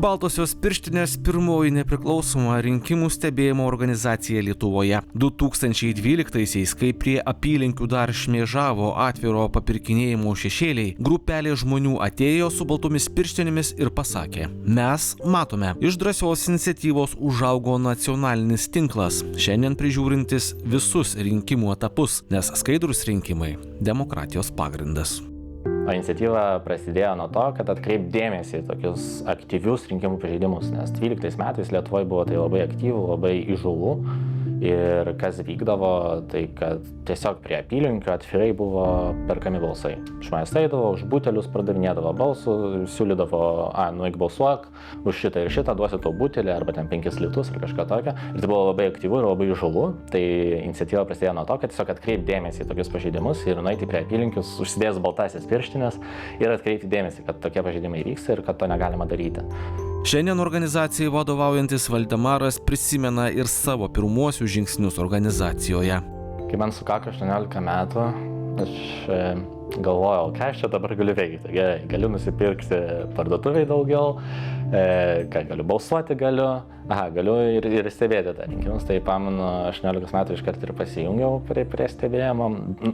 Baltosios pirštinės pirmoji nepriklausoma rinkimų stebėjimo organizacija Lietuvoje. 2012-aisiais, kai prie apylinkių dar šmėžavo atviro papirkinėjimo šešėliai, grupelė žmonių atėjo su baltomis pirštinėmis ir pasakė: mes matome. Iš drąsios iniciatyvos užaugo nacionalinis tinklas, šiandien prižiūrintis visus rinkimų etapus, nes skaidrūs rinkimai – demokratijos pagrindas. O iniciatyva prasidėjo nuo to, kad atkreip dėmesį į tokius aktyvius rinkimų pažeidimus, nes 12 metais Lietuvoje buvo tai labai aktyvų, labai įžūlų. Ir kas vykdavo, tai kad tiesiog prie apylinkių atvirai buvo perkami balsai. Žmonės eidavo, už butelius pardavinėdavo balsų, siūlydavo, nueik balsuok, už šitą ir šitą duosiu tau butelį, arba ten 5 litus ar kažką tokio. Ir tai buvo labai aktyvu ir labai įžūlu. Tai iniciatyva prasidėjo nuo to, kad tiesiog atkreip dėmesį į tokius pažeidimus ir nueiti prie apylinkius, užsidėjęs baltasias pirštinės ir atkreipti dėmesį, kad tokie pažeidimai vyksta ir kad to negalima daryti. Šiandien organizacijai vadovaujantis Valdemaras prisimena ir savo pirmuosius žingsnius organizacijoje. Kai man sukako 18 metų, aš galvojau, ką aš čia dabar galiu veikti. Gerai, galiu nusipirkti parduotuviai daugiau, ką galiu balsuoti, galiu ir stebėti tą rinkimus. Tai pamenu, 18 metų iškart ir pasijungiau prie stebėjimo.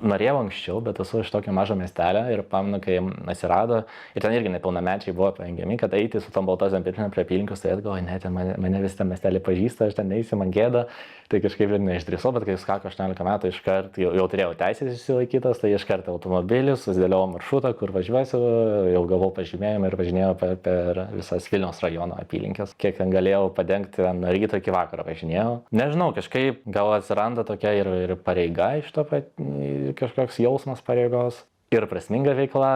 Norėjau anksčiau, bet esu iš tokio mažo miestelio ir pamenu, kai atsirado, ir ten irgi nepilnamečiai buvo parengiami, kad eiti su tom baltosiom pirštinėm prie apylinkių, tai atgalvoju, ne, ten mane visi tam miestelį pažįsta, aš ten neįsiu, man gėda. Tai kažkaip ir neišdrįsau, bet kai sukako 18 metų, iškart jau turėjau teisės išsilaikytas, tai iškart automobilis, susidėliau maršrutą, kur važiuosiu, jau gavau pažymėjimą ir važinėjau per visas Vilniaus rajono apylinkės. Kiek ten galėjau padengti, nuo ryto iki vakaro važinėjau. Nežinau, kažkaip gal atsiranda tokia ir pareiga iš to, kažkoks jausmas pareigos. Ir prasminga veikla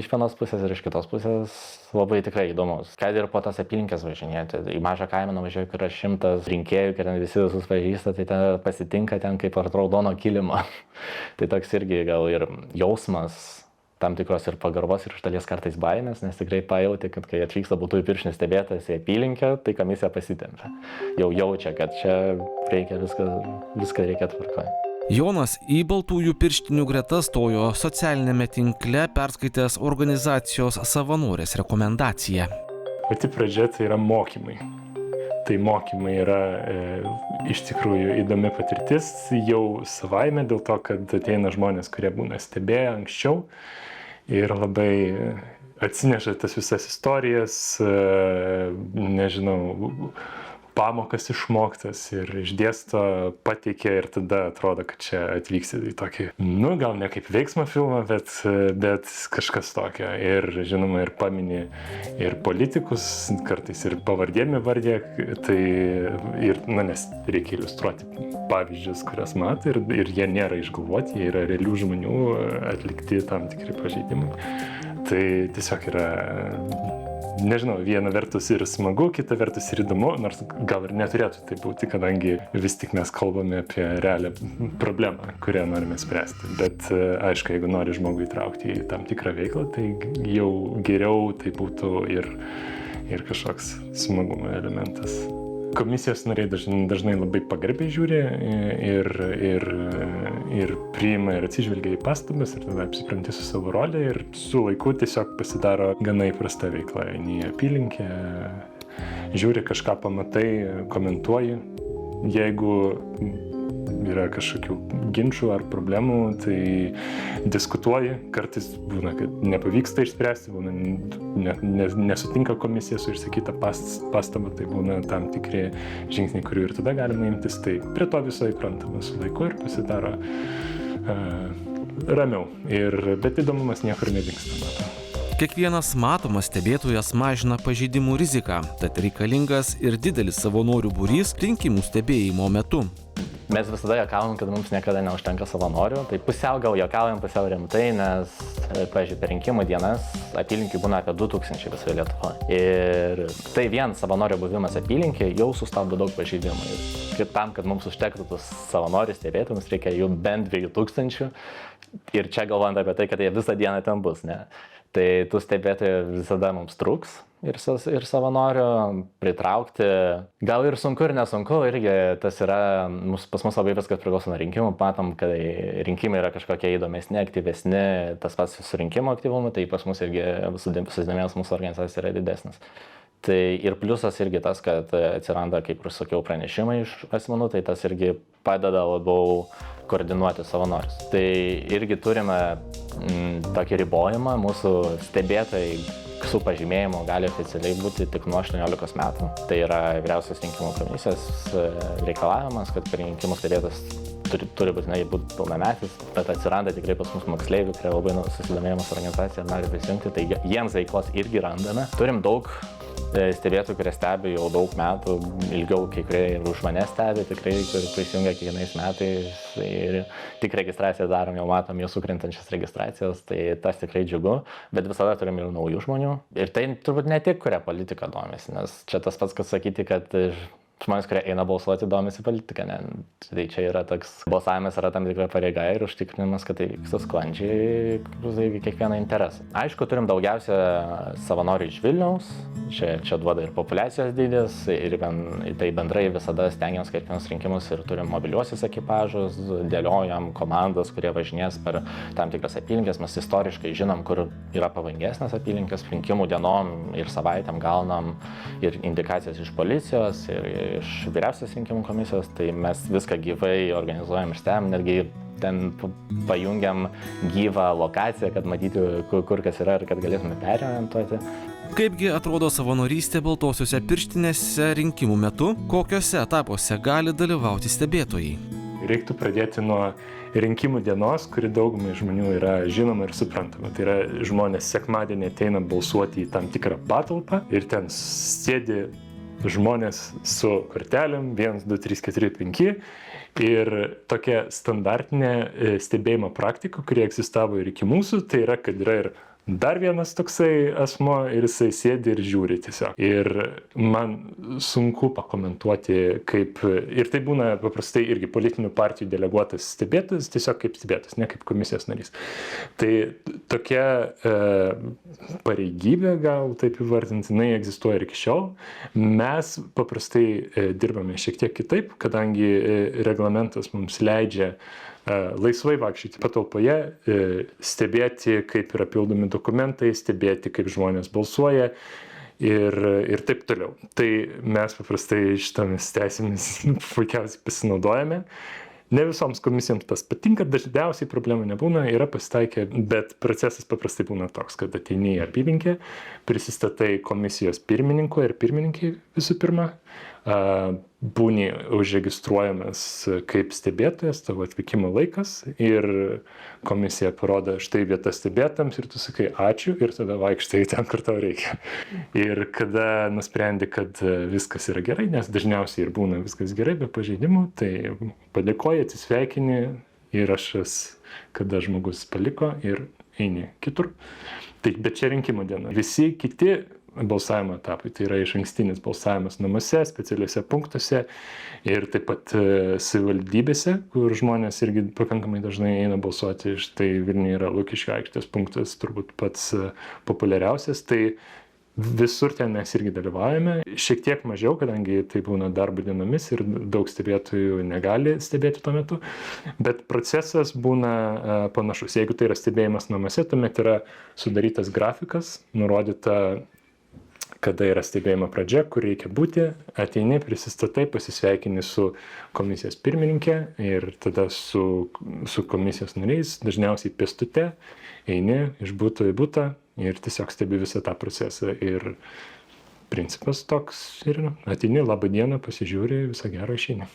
iš vienos pusės ir iš kitos pusės labai tikrai įdomus. Kad ir po tas apylinkės važinėti. Į mažą kaimą nuvažiuoju, kur yra 100 rinkėjų, kad ten visi visus pažįsta, tai ten pasitinka ten kaip ant raudono kilimo. Tai toks irgi gal ir jausmas tam tikros ir pagarbos ir iš dalies kartais baimės, nes tikrai pajauti, kad kai atvyksta baltųjų pirštinių stebėtojas į apylinkę, tai komisija pasitempia. Jau jaučia, kad čia reikia viską reikia tvarkoti. Jonas į baltųjų pirštinių gretas stojo socialinėme tinkle perskaitęs organizacijos savanorės rekomendaciją. Pati pradžia tai yra mokymai. Tai mokymai yra iš tikrųjų įdomi patirtis jau savaime dėl to, kad ateina žmonės, kurie būna stebėję anksčiau ir labai atsineša tas visas istorijas, nežinau, pamokas išmoktas ir išdėsto, pateikia ir tada atrodo, kad čia atvyksi į tokį, gal ne kaip veiksmo filmą, bet kažkas tokio. Ir žinoma, ir pamini ir politikus, kartais ir pavardėmi vardė, tai ir, nes reikia iliustruoti pavyzdžius, kurias matai ir jie nėra išgalvoti, jie yra realių žmonių atlikti tam tikri pažeidimai. Tai tiesiog yra, nežinau, viena vertus ir smagu, kita vertus ir įdomu, nors gal ir neturėtų tai būti, kadangi vis tik mes kalbame apie realią problemą, kurią norime spręsti. Bet aišku, jeigu nori žmogų įtraukti į tam tikrą veiklą, tai jau geriau tai būtų ir kažkoks smagumo elementas. Komisijos nariai dažnai labai pagarbiai žiūri ir priima ir atsižvelgia į pastabas ir tada apsipranti su savo rolė ir su laiku tiesiog pasidaro gana įprasta veikla. Eini į apylinkę, žiūri, kažką pamatai, komentuoji. Jeigu yra kažkokių ginčų ar problemų, tai diskutuoji. Kartais būna, kad nepavyksta išspręsti, būna nesutinka komisija su išsakyta pastaba, tai būna tam tikri žingsniai, kurių ir tada galima imtis. Tai prie to viso įprantama su laiku ir pasidaro ramiau. Bet įdomumas niekur nedingsta. Kiekvienas matomas stebėtojas mažina pažeidimų riziką, tad reikalingas ir didelis savanorių būrys rinkimų stebėjimo metu. Mes visada juokaujam, kad mums niekada neužtenka savanorių, tai pusiau gal juokaujam, pusiau rimtai, nes, pavyzdžiui, per rinkimų dienas apylinkių būna apie 2000 visoje Lietuvoje. Ir tai vien savanorio buvimas apylinkėje jau sustabdo daug pažeidimų. Ir tam, kad mums užtektų tus savanorius stebėti, mums reikia jų bent 2000. Ir čia galvojant apie tai, kad jie visą dieną ten bus, ne? Tai tų stebėtojų visada mums trūks ir savanorių pritraukti. Gal ir sunku ir nesunku, irgi tas yra, pas mus labai viskas priklauso nuo rinkimų. Matom, kad rinkimai yra kažkokie įdomesni, aktyvesni, tas pats su rinkimų aktyvumu, tai pas mus irgi susidomėjimas mūsų organizacijos yra didesnis. Tai ir pliusas irgi tas, kad atsiranda, kaip ir sakiau, pranešimai iš asmenų, tai tas irgi padeda labiau koordinuoti savanorius. Tai irgi turime tokį ribojimą, mūsų stebėtojai su pažymėjimu gali oficialiai būti tik nuo 18 metų. Tai yra Vyriausios rinkimų komisijos reikalavimas, kad rinkimų stebėtas turi būtinai būti pilnametis, bet atsiranda tikrai pas mus moksleivių, kurie labai susidomėjimas organizacija ir nori prisijungti, tai jiems veiklos irgi randame. Turim daug stebėtojų, kurie stebi jau daug metų, ilgiau kai kurie ir už mane stebi, tikrai prisijungia kiekvienais metais ir tik registraciją darom, jau matom jų sukrintančias registracijas, tai tas tikrai džiugu, bet visada turim ir naujų žmonių. Ir tai turbūt ne tik, kurie politika domisi, nes čia tas pats, kad sakyti, kad žmonės, kurie eina balsuoti, domisi politiką. Tai čia yra toks, balsavimas yra tam tikra pareiga ir užtikrinimas, kad tai vyksta sklandžiai kiekvieną interesą. Aišku, turim daugiausia savanorių iš Vilniaus, čia duoda ir populiacijos dydis, ir tai bendrai visada stengiamės kiekvienus rinkimus ir turim mobiliuosius ekipažus, dėliojam komandas, kurie važinės per tam tikras apylinkės, mes istoriškai žinom, kur yra pavojingesnės apylinkės, rinkimų dienom ir savaitėm gaunam ir indikacijas iš policijos, ir iš Vyriausios rinkimų komisijos, tai mes viską gyvai organizuojam ir stebim, netgi ten pajungiam gyvą lokaciją, kad matyti, kur kas yra ir kad galėtume perorientuoti. Kaipgi atrodo savanorystė Baltosiuose pirštinėse rinkimų metu, kokiuose etapuose gali dalyvauti stebėtojai? Reiktų pradėti nuo rinkimų dienos, kuri daugumai žmonių yra žinoma ir suprantama. Tai yra, žmonės sekmadienį ateina balsuoti į tam tikrą patalpą ir ten sėdi žmonės su kortelėm 1, 2, 3, 4, 5 ir tokia standartinė stebėjimo praktika, kuri egzistavo ir iki mūsų, tai yra, kad yra ir dar vienas toksai asmo ir jisai sėdi ir žiūri tiesiog. Ir man sunku pakomentuoti, kaip, ir tai būna paprastai irgi politinių partijų deleguotas stebėtojas, tiesiog kaip stebėtojas, ne kaip komisijos narys. Tai tokia pareigybė, gal taip įvardinti, jinai egzistuoja ir iki šiol. Mes paprastai dirbame šiek tiek kitaip, kadangi reglamentas mums leidžia laisvai vaikščioti patalpoje, stebėti, kaip yra pildomi dokumentai, stebėti, kaip žmonės balsuoja ir taip toliau. Tai mes paprastai šitomis teisėmis puikiausiai pasinaudojame. Ne visoms komisijoms tas patinka, dažniausiai problemų nebūna, yra pasitaikę, bet procesas paprastai būna toks, kad ateini į apylinkę, prisistatai komisijos pirmininko ir pirmininkai visų pirma, būni užregistruojamas kaip stebėtojas, tavo atvykimo laikas ir komisija parodo štai vietą stebėtams ir tu sakai ačiū ir tada vaikštai ten, kur tau reikia. Ir kada nusprendi, kad viskas yra gerai, nes dažniausiai ir būna viskas gerai be pažeidimų, tai padėkoji, atsisveikini įrašas, kada žmogus paliko ir eini kitur. Tai, bet čia rinkimų diena. Visi kiti balsavimo etapai, tai yra išankstinis balsavimas namuose, specialiuose punktuose ir taip pat savivaldybėse, kur žmonės irgi pakankamai dažnai eina balsuoti. Štai Vilniuje yra Lukiškių aikštės punktas, turbūt pats populiariausias, tai visur ten mes irgi dalyvaujame. Šiek tiek mažiau, kadangi tai būna darbo dienomis ir daug stebėtojų negali stebėti tuo metu, bet procesas būna panašus. Jeigu tai yra stebėjimas namuose, tuomet yra sudarytas grafikas, nurodyta kada yra stebėjimo pradžia, kur reikia būti, ateini, prisistatai, pasisveikini su komisijos pirmininkė ir tada su komisijos nariais, dažniausiai pėstute, eini iš buto į butą ir tiesiog stebi visą tą procesą. Ir principas toks ir ateini, labą dieną, pasižiūri, visą gerą išeini.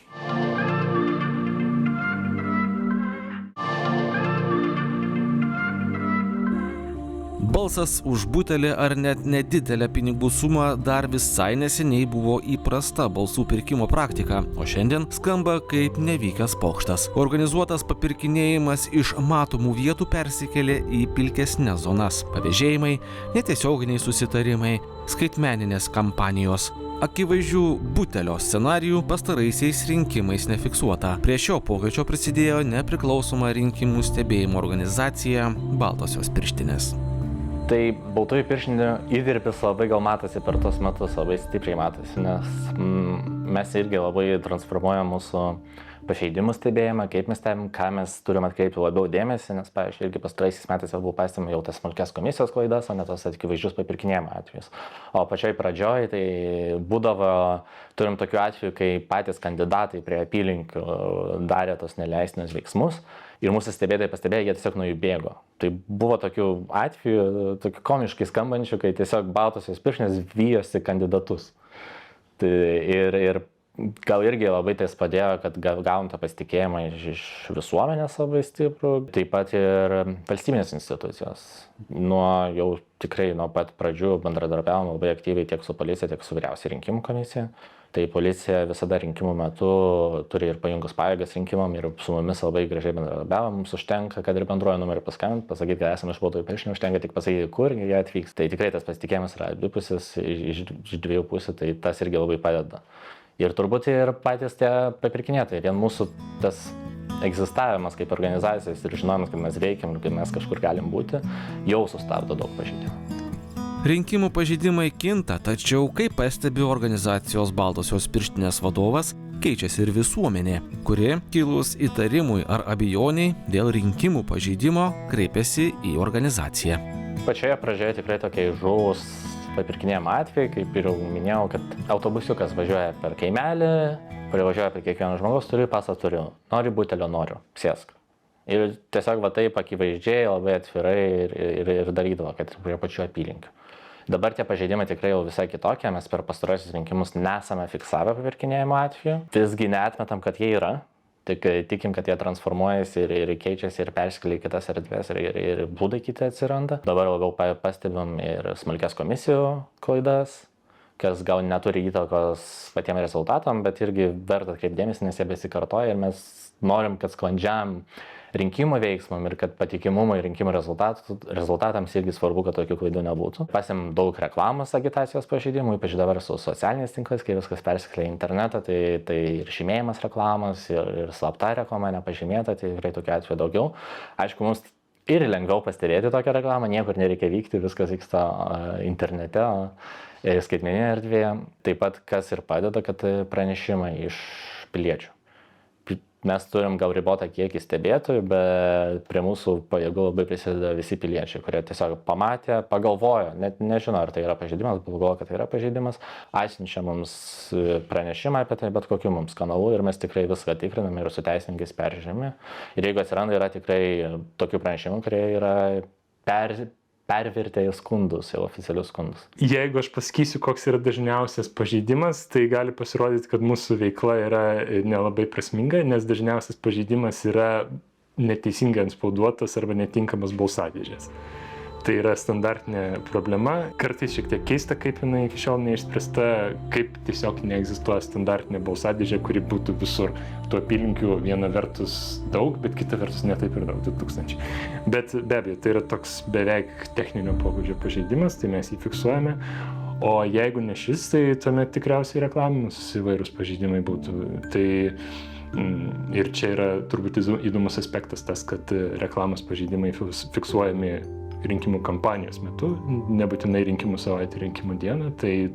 Balsas už butelį ar net nedidelę pinigų sumą dar visai neseniai buvo įprasta balsų pirkimo praktika, o šiandien skamba kaip nevykęs pokštas. Organizuotas papirkinėjimas iš matomų vietų persikėlė į pilkesnes zonas. Pavėžėjimai, netiesioginiai susitarimai, skaitmeninės kampanijos. Akivaizdžių butelio scenarijų pastaraisiais rinkimais nefiksuota. Prie šio pokyčio prisidėjo nepriklausoma rinkimų stebėjimo organizacija Baltosios pirštinės. Tai baltųjų pirštinių įdirbis labai gal matosi per tos metus, labai stipriai matosi, nes mes irgi labai transformuojam mūsų pažeidimų stebėjimą, kaip mes stebim, ką mes turim atkreipti labiau dėmesį, nes, pavyzdžiui, irgi pastaraisiais metais jau buvo pastebima jau tas smulkias komisijos klaidas, o ne tos akivaizdžius papirkinėjimo atvejus. O pačioj pradžioj tai būdavo, turim tokių atvejų, kai patys kandidatai prie apylinkių darė tos neleistinus veiksmus ir mūsų stebėtojai pastebėjo, jie tiesiog nuo jų bėgo. Tai buvo tokių atvejų, tokių komiškai skambančių, kai tiesiog baltosios pirštinės vijosi kandidatus. Tai ir gal irgi labai tai padėjo, kad gavom tą pasitikėjimą iš visuomenės labai stiprų, taip pat ir valstybinės institucijos. Jau tikrai nuo pat pradžių bendradarbiavom labai aktyviai tiek su policija, tiek su vyriausia rinkimų komisija. Tai policija visada rinkimų metu turi ir pajungus pajėgas rinkimam ir su mumis labai gražiai bendradarbiavo. Mums užtenka, kad ir bendruoju numeriu paskambinti, pasakyti, kad esame iš baltųjų pirštinių, užtenka tik pasakyti, kur jie atvyks. Tai tikrai tas pasitikėjimas yra abipusis iš dviejų pusių, tai tas irgi labai padeda. Ir turbūt ir patys tie papirkinėtojai, vien mūsų tas egzistavimas kaip organizacijos ir žinojimas, kad mes veikiam ir kad mes kažkur galim būti, jau sustabdo daug pažeidimų. Rinkimų pažeidimai kinta, tačiau, kaip pastebi organizacijos Baltosios pirštinės vadovas, keičiasi ir visuomenė, kuri, kilus įtarimui ar abejoniai dėl rinkimų pažeidimo, kreipiasi į organizaciją. Pačioje pradžioje tikrai tokie žuvus papirkinėjimo atvejai, kaip ir jau minėjau, kad autobusiukas važiuoja per kaimelį, privažiuoja prie kiekvieno žmogaus, turiu pasą, turiu, nori butelio, noriu, sėsk. Ir tiesiog taip akivaizdžiai, labai atvirai ir darydavo, kad prie pačių apylinkių. Dabar tie pažeidimai tikrai jau visai kitokie, mes per pastarosius rinkimus nesame fiksavę papirkinėjimo atveju, visgi neatmetam, kad jie yra, tik tikim, kad jie transformuojasi ir keičiasi ir perskelia į kitas erdvės ir būdai kiti atsiranda. Dabar labiau pastebim ir smulkias komisijų klaidas, kas gal neturi įtakos patiems rezultatam, bet irgi verta atkreipdėmėsi, nes jie besikartoja ir mes norim, kad sklandžiam rinkimų veiksmam ir kad patikimumui rinkimų rezultatams irgi svarbu, kad tokių klaidų nebūtų. Pasim daug reklamos agitacijos pažeidimų, ypač dabar su socialiniais tinklais, kai viskas persikėlė į internetą, tai ir žymėjimas reklamos, ir slapta reklama nepažymėta, tai tikrai tokių atvejų daugiau. Aišku, mums ir lengviau pastebėti tokią reklamą, niekur nereikia vykti, viskas vyksta internete, skaitmeninėje erdvėje. Taip pat kas ir padeda, kad pranešimai iš piliečių. Mes turim gal ribotą kiekį stebėtojų, bet prie mūsų pajėgų labai prisideda visi piliečiai, kurie tiesiog pamatė, pagalvojo, net nežino, ar tai yra pažeidimas, bet galvoja, kad tai yra pažeidimas, atsiunčia mums pranešimą apie tai, bet kokiu mums kanalu ir mes tikrai viską tikriname ir su teisininkais peržiūrime. Ir jeigu atsiranda, yra tikrai tokių pranešimų, kurie yra pervertė į skundus, į oficialius skundus. Jeigu aš pasakysiu, koks yra dažniausias pažeidimas, tai gali pasirodyti, kad mūsų veikla yra nelabai prasminga, nes dažniausias pažeidimas yra neteisingai antspauduotas arba netinkamas balsadėžės. Tai yra standartinė problema, kartais šiek tiek keista, kaip jinai iki šiol neišspręsta, kaip tiesiog neegzistuoja standartinė balsadėžė, kuri būtų visur. Tų apylinkių viena vertus daug, bet kita vertus ne taip ir daug, 2000. Bet be abejo, tai yra toks beveik techninio pobūdžio pažeidimas, tai mes jį fiksuojame. O jeigu ne šis, tai tuomet tikriausiai reklaminis įvairūs pažeidimai būtų. Tai ir čia yra turbūt įdomus aspektas tas, kad reklamos pažeidimai fiksuojami rinkimų kampanijos metu, nebūtinai rinkimų savaitę, rinkimų dieną, tai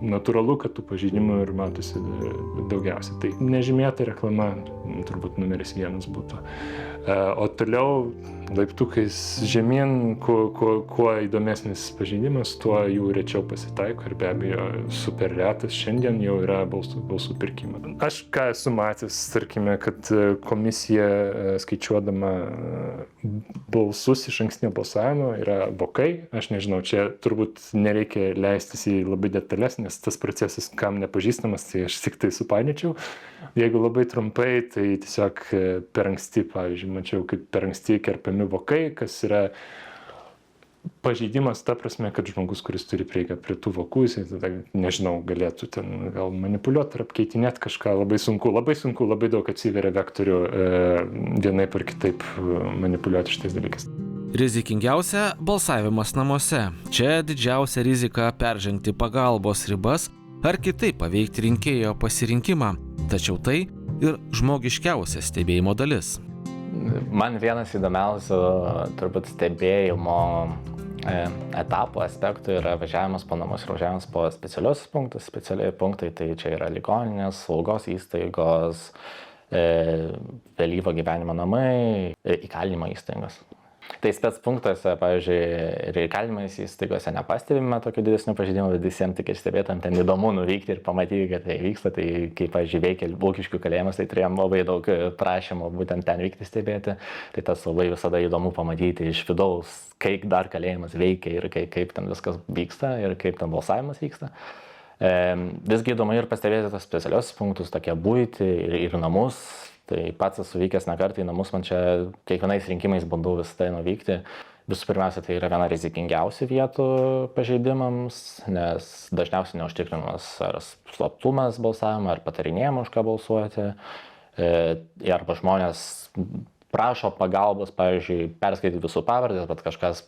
natūralu, kad tų pažeidimų ir matosi daugiausia. Tai nežymėta reklama turbūt numeris 1 būtų. O toliau laiptukais žemyn, kuo įdomesnis pažeidimas, tuo jų rečiau pasitaiko ir be abejo super retas šiandien jau yra balsų pirkimas. Aš ką esu matęs, tarkime, kad komisija skaičiuodama balsus iš ankstinio balsavimo yra vokai. Aš nežinau, čia turbūt nereikia leistis į labai detalės, nes tas procesas, kam nepažįstamas, tai aš tik tai supainiočiau. Jeigu labai trumpai, tai tiesiog per anksti, pavyzdžiui, mačiau, kaip per anksti kerpami vokai, kas yra pažeidimas ta prasme, kad žmogus, kuris turi prieigą prie tų vokų, jisai tada, nežinau, galėtų ten gal manipuliuoti ar apkeitinėti kažką. Labai sunku, labai daug atsiveria vektorių vienaip ar kitaip manipuliuoti šitais dalykais. Rizikingiausia – balsavimas namuose. Čia didžiausia rizika peržengti pagalbos ribas ar kitaip paveikti rinkėjo pasirinkimą. Tačiau tai ir žmogiškiausia stebėjimo dalis. Man vienas įdomiausių turbūt stebėjimo etapų aspektų yra važiavimas po namus ir važiavimas po specialiuosius punktus. Specialiai punktai tai čia yra ligoninės, slaugos įstaigos, vėlyvo gyvenimo namai, įkalinimo įstaigos. Tai spec punktuose, pavyzdžiui, ir įkalinimo įstaigose nepastebime tokių didesnių pažeidimų, bet visiems tik ir stebėtam ten įdomu nuvykti ir pamatyti, kad tai vyksta. Tai kaip, pavyzdžiui, veikia Lukiškių kalėjimas, tai turėjom labai daug prašymų būtent ten vykti stebėti. Tai tas labai visada įdomu pamatyti iš vidaus, kaip dar kalėjimas veikia ir kaip ten viskas vyksta ir kaip ten balsavimas vyksta. Visgi įdomu ir pastebėti tos specialios punktus, tokie buitį ir namus. Tai pats esu vykęs ne kartą į namus, man čia kiekvienais rinkimais bandau visą tai nuvykti. Visų pirmiausia, tai yra viena rizikingiausių vietų pažeidimams, nes dažniausiai neužtikrinamas ar slaptumas balsavimo, ar patarinėjama už ką balsuoti. Arba žmonės prašo pagalbos, pavyzdžiui, perskaityti visų pavardės, bet kažkas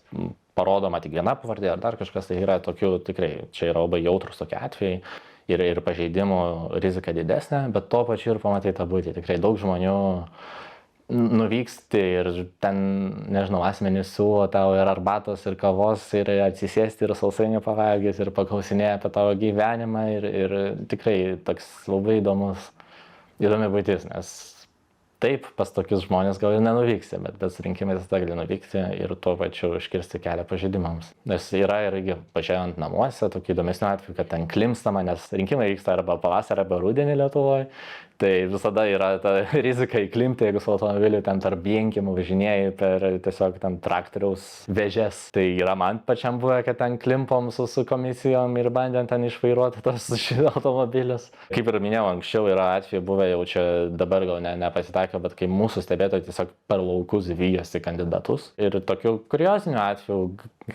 parodoma tik viena pavardė ar dar kažkas, tai yra tokių tikrai, čia yra labai jautrus tokie atvejai. Ir pažeidimų rizika didesnė, bet tuo pačiu ir pamatai tą būtį. Tikrai daug žmonių nuvyksti ir ten, nežinau, asmenys siūlo tau ir arbatos, ir kavos, ir atsisėsti, ir sausainių pavalgys, ir paklausinėja apie tavo gyvenimą. Ir tikrai toks labai įdomi būtis, nes taip, pas tokius žmonės gal ir nenuvyksi, bet rinkimais tada gali nuvykti ir tuo pačiu užkirsti kelią pažeidimams. Nes yra irgi pažiūrėjant namuose tokių įdomesnių atvejų, kad ten klimpstama, nes rinkimai vyksta arba pavasarį, arba rudenį Lietuvoje. Tai visada yra ta rizika įklimpti, jeigu su automobiliu ten tarp vienkimų važinėjai per tiesiog ten traktoriaus vėžes. Tai yra man pačiam buvę, kad ten klimpom su komisijom ir bandėm ten išvairuoti tos automobilius. Kaip ir minėjau, anksčiau yra atvejai buvę, jau čia dabar gal nepasitaiko, bet kai mūsų stebėtojai tiesiog per laukus vyjosi kandidatus. Ir tokių kuriozinių atvejų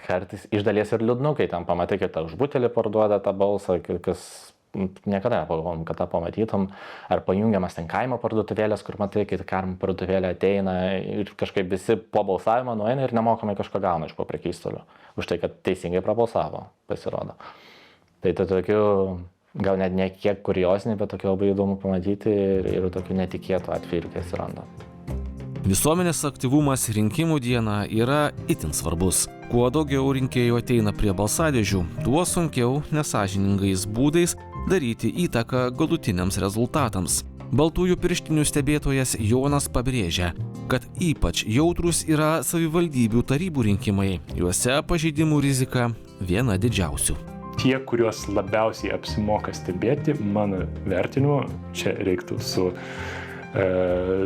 kartais iš dalies ir liūdnu, kai ten pamatai, kad tą už butelį parduoda tą balsą, kas niekada nepagalvom, kad tą pamatytum, ar pajungiamas ten kaimo parduotuvėlės, kur matai, kai kaimo parduotuvėlė ateina ir kažkaip visi po balsavimo nueina ir nemokamai kažko gauna iš po prekystolių, už tai, kad teisingai prabalsavo, pasirodo. Tai tokių, gal net ne kiek kuriozinių, bet tokių labai įdomu pamatyti ir tokių netikėtų atvejų irgi atsiranda. Visuomenės aktyvumas rinkimų dieną yra itin svarbus. Kuo daugiau rinkėjų ateina prie balsadėžių, tuo sunkiau nesąžiningais būdais daryti įtaką galutiniams rezultatams. Baltųjų pirštinių stebėtojas Jonas pabrėžia, kad ypač jautrus yra savivaldybių tarybų rinkimai. Juose pažeidimų rizika viena didžiausių. Tie, kuriuos labiausiai apsimoka stebėti, mano vertinimu, čia reiktų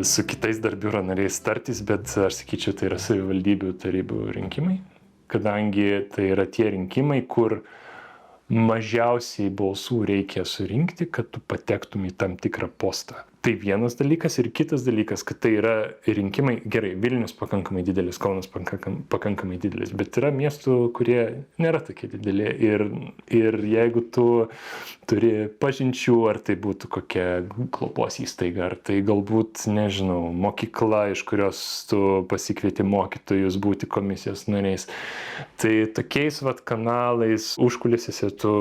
su kitais dar biuro nariais tartis, bet aš sakyčiau, tai yra savivaldybių tarybų rinkimai, kadangi tai yra tie rinkimai, kur mažiausiai balsų reikia surinkti, kad tu patektum į tam tikrą postą. Tai vienas dalykas ir kitas dalykas, kad tai yra rinkimai, gerai, Vilnius pakankamai didelis, Kaunas pakankamai didelis, bet yra miestų, kurie nėra tokie dideli ir jeigu tu turi pažinčių, ar tai būtų kokia globos įstaiga, ar tai galbūt, nežinau, mokykla, iš kurios tu pasikvieti mokytojus būti komisijos nariais, tai tokiais kanalais užkulisiuose tu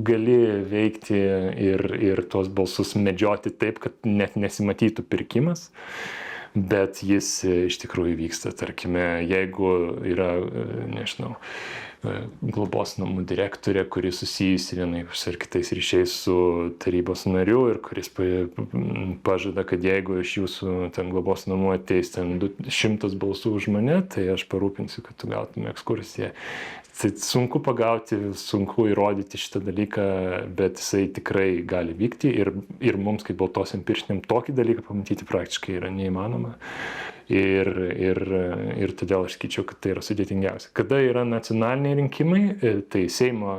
gali veikti ir tuos balsus medžioti taip, kad net nesimatytų pirkimas, bet jis iš tikrųjų vyksta. Tarkime, jeigu yra, nežinau, globos namų direktorė, kuri susijusi vienais ar kitais ryšiais su tarybos nariu ir kuris pažada, kad jeigu iš jūsų ten globos namų ateis ten 100 balsų už mane, tai aš parūpinsiu, kad tu gautum ekskursiją. Tai sunku pagauti, sunku įrodyti šitą dalyką, bet jisai tikrai gali vykti ir mums kaip baltosiam pirštiniam tokį dalyką pamatyti praktiškai yra neįmanoma. Ir todėl aš sakyčiau, kad tai yra sudėtingiausia. Kada yra nacionaliniai rinkimai, tai Seimo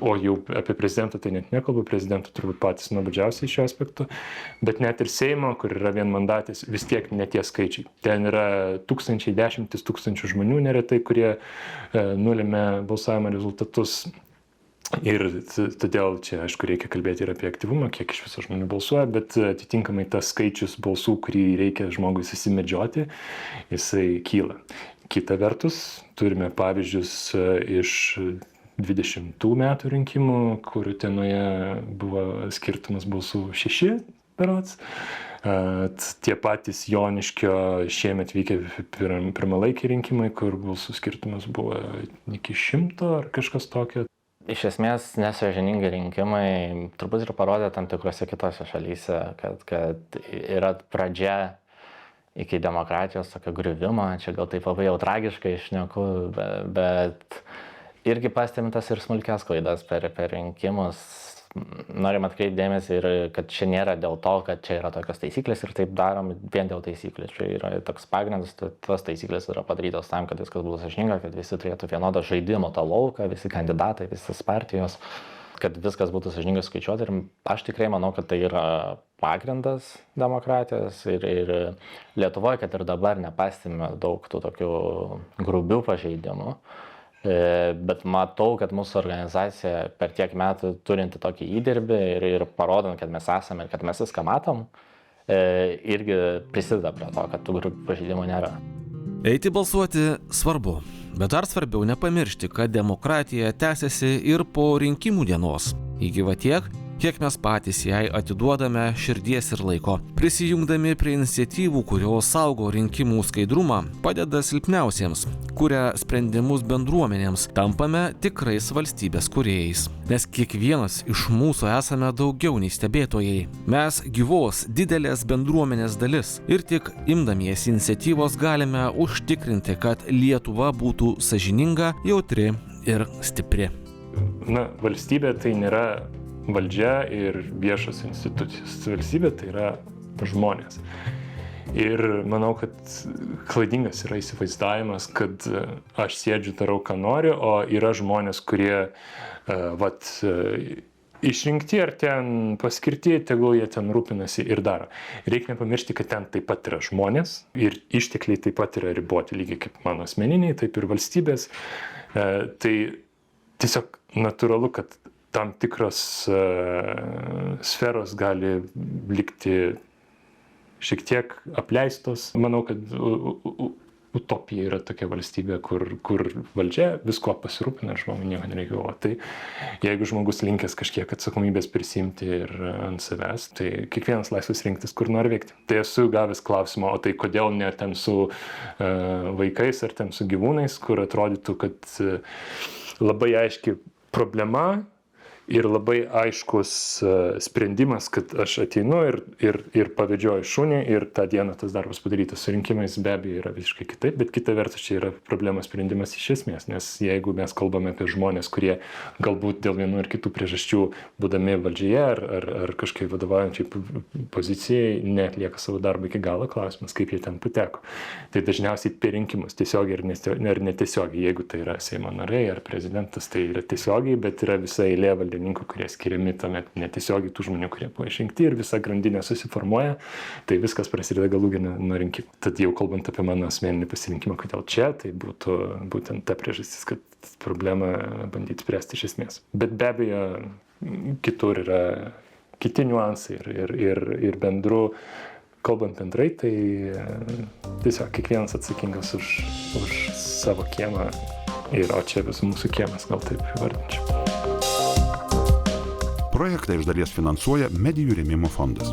o jau apie prezidentą tai net nekalbu, prezidentų turbūt patys nuobodžiausiai šiuo aspektu, bet net ir Seimo, kur yra vienmandatis, vis tiek ne tie skaičiai. Ten yra tūkstančiai, dešimtis tūkstančių žmonių neretai, kurie nulėmė balsavimo rezultatus. Ir todėl čia, aišku, reikia kalbėti ir apie aktyvumą, kiek iš viso žmonių balsuoja, bet atitinkamai tas skaičius balsų, kurį reikia žmogui susimedžioti, jisai kyla. Kita vertus, turime pavyzdžius iš 20 metų rinkimų, kur Utenoje buvo skirtumas balsų 6 berods. Tie patys Joniškio šiemet vykę pirmalaikiai rinkimai, kur balsų skirtumas buvo iki 100 ar kažkas tokio. iš esmės nesąžiningi rinkimai turbūt ir parodė tam tikrose kitose šalyse, kad yra pradžia iki demokratijos tokio griuvimo, čia gal taip labai jau tragiškai šneku, bet irgi pastebintas ir smulkias klaidas per rinkimus. Norim atkreipti dėmesį ir kad čia nėra dėl to, kad čia yra tokios taisyklės ir taip darom vien dėl taisyklės. Čia yra toks pagrindas, tos taisyklės yra padarytos tam, kad viskas būtų sąžininga, kad visi turėtų vienodą žaidimo tą lauką, visi kandidatai, visas partijos, kad viskas būtų sąžiningai skaičiuoti. Ir aš tikrai manau, kad tai yra pagrindas demokratijos ir Lietuvoje, kad ir dabar nepastebime daug tų tokių grubių pažeidimų. Bet matau, kad mūsų organizacija per tiek metų turinti tokį įdirbį ir parodant, kad mes esame ir kad mes viską matom, irgi prisideda prie to, kad tų grupių pažeidimų nėra. Eiti balsuoti svarbu, bet dar svarbiau nepamiršti, kad demokratija tęsiasi ir po rinkimų dienos. Įgyva tiek, kiek mes patys jai atiduodame širdies ir laiko. Prisijungdami prie iniciatyvų, kurios saugo rinkimų skaidrumą, padeda silpniausiems, kuria sprendimus bendruomenėms, tampame tikrais valstybės kūrėjais. Nes kiekvienas iš mūsų esame daugiau nei stebėtojai. Mes gyvos didelės bendruomenės dalis ir tik imdamiesi iniciatyvos galime užtikrinti, kad Lietuva būtų sąžininga, jautri ir stipri. Valstybė tai nėra valdžia ir viešos institucijos. Valstybė tai yra žmonės. Ir manau, kad klaidingas yra įsivaizdavimas, kad aš sėdžiu, darau, ką noriu, o yra žmonės, kurie išrinkti ar ten paskirti, tegul jie ten rūpinasi ir daro. Reikia nepamiršti, kad ten taip pat yra žmonės ir ištekliai taip pat yra riboti, lygiai kaip mano asmeniniai, taip ir valstybės. Tai tiesiog natūralu, kad tam tikros sferos gali likti šiek tiek apleistos. Manau, kad utopija yra tokia valstybė, kur valdžia visko pasirūpina, žmogui nieko nereikia galvoti. Tai jeigu žmogus linkęs kažkiek atsakomybės prisimti ir ant savęs, tai kiekvienas laisvas rinktis, kur nori veikti. Tai esu gavęs klausimą, o tai kodėl ne ten su vaikais ar ten su gyvūnais, kur atrodytų, kad labai aiški problema ir labai aiškus sprendimas, kad aš ateinu ir pavedžioju šunį ir tą dieną tas darbas padarytas. Su rinkimais be abejo yra visiškai kitaip, bet kita vertus čia yra problemos sprendimas iš esmės, nes jeigu mes kalbame apie žmonės, kurie galbūt dėl vienų ir kitų priežasčių, būdami valdžioje ar kažkaip vadovaujančiai pozicijai, neatlieka savo darbą iki galo, klausimas, kaip jie ten pateko. Tai dažniausiai per rinkimus tiesiogiai ir netiesiogiai, jeigu tai yra Seimo nariai ar prezidentas, tai yra tiesiogiai, bet yra visa eilė valdininkų, kurie skiriami tuomet netiesiogiai tų žmonių, kurie buvo išrinkti ir visa grandinė susiformuoja, tai viskas prasideda galų gale nuo rinkimų. Tad jau kalbant apie mano asmeninį pasirinkimą, kodėl čia, tai būtų būtent ta priežastis, kad problemą bandyti spręsti iš esmės. Bet be abejo, kitur yra kiti niuansai ir bendrų, kalbant bendrai, tai tiesiog kiekvienas atsakingas už savo kiemą o čia vis mūsų kiemas, gal taip įvardinčiau. Projektą iš dalies finansuoja Medijų rėmimo fondas.